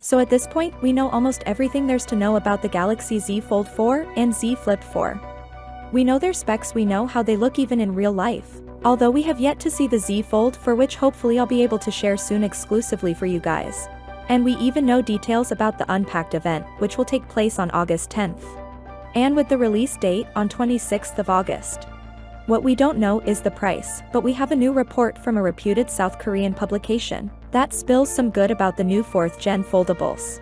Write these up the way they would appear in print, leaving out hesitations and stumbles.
So at this point, we know almost everything there's to know about the Galaxy Z Fold 4 and Z Flip 4. We know their specs, we know how they look even in real life. Although we have yet to see the Z Fold, for which hopefully I'll be able to share soon exclusively for you guys. And we even know details about the Unpacked event, which will take place on August 10th. And with the release date on 26th of August. What we don't know is the price, but we have a new report from a reputed South Korean publication that spills some good about the new 4th gen foldables.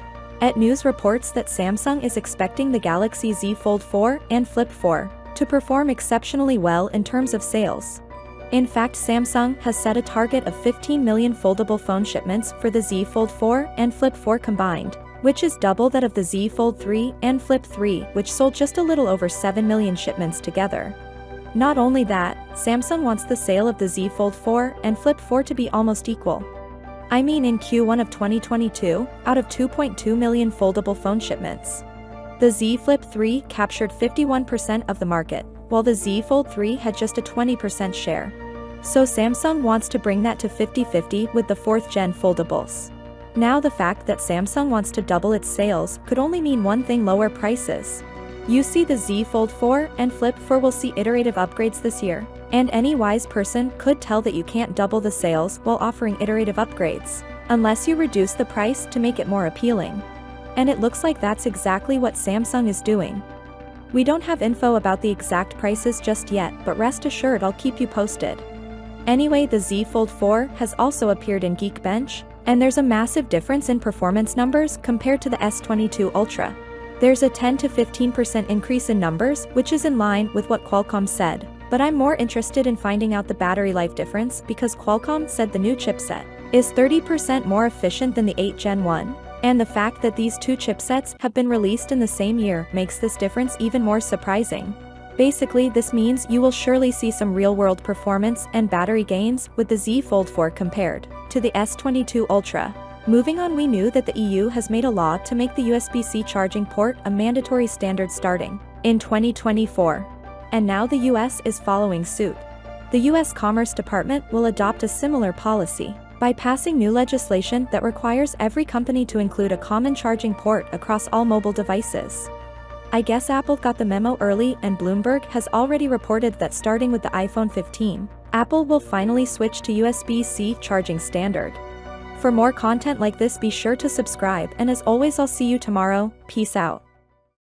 News reports that Samsung is expecting the Galaxy Z Fold 4 and Flip 4 to perform exceptionally well in terms of sales. In fact, Samsung has set a target of 15 million foldable phone shipments for the Z Fold 4 and Flip 4 combined, which is double that of the Z Fold 3 and Flip 3, which sold just a little over 7 million shipments together. Not only that, Samsung wants the sale of the Z Fold 4 and Flip 4 to be almost equal. I mean, in Q1 of 2022, out of 2.2 million foldable phone shipments, the Z Flip 3 captured 51% of the market, while the Z Fold 3 had just a 20% share. So Samsung wants to bring that to 50-50 with the 4th gen foldables. Now the fact that Samsung wants to double its sales could only mean one thing: lower prices. You see, the Z Fold 4 and Flip 4 will see iterative upgrades this year, and any wise person could tell that you can't double the sales while offering iterative upgrades, unless you reduce the price to make it more appealing. And it looks like that's exactly what Samsung is doing. We don't have info about the exact prices just yet, but rest assured I'll keep you posted. Anyway, the Z Fold 4 has also appeared in Geekbench, and there's a massive difference in performance numbers compared to the S22 Ultra. There's a 10 to 15% increase in numbers, which is in line with what Qualcomm said, but I'm more interested in finding out the battery life difference because Qualcomm said the new chipset is 30% more efficient than the 8 Gen 1, and the fact that these two chipsets have been released in the same year makes this difference even more surprising. Basically, this means you will surely see some real-world performance and battery gains with the Z Fold 4 compared to the S22 Ultra. Moving on, we knew that the EU has made a law to make the USB-C charging port a mandatory standard starting in 2024. And now the US is following suit. The US Commerce Department will adopt a similar policy by passing new legislation that requires every company to include a common charging port across all mobile devices. I guess Apple got the memo early, and Bloomberg has already reported that starting with the iPhone 15, Apple will finally switch to USB-C charging standard. For more content like this, be sure to subscribe, and as always, I'll see you tomorrow. Peace out.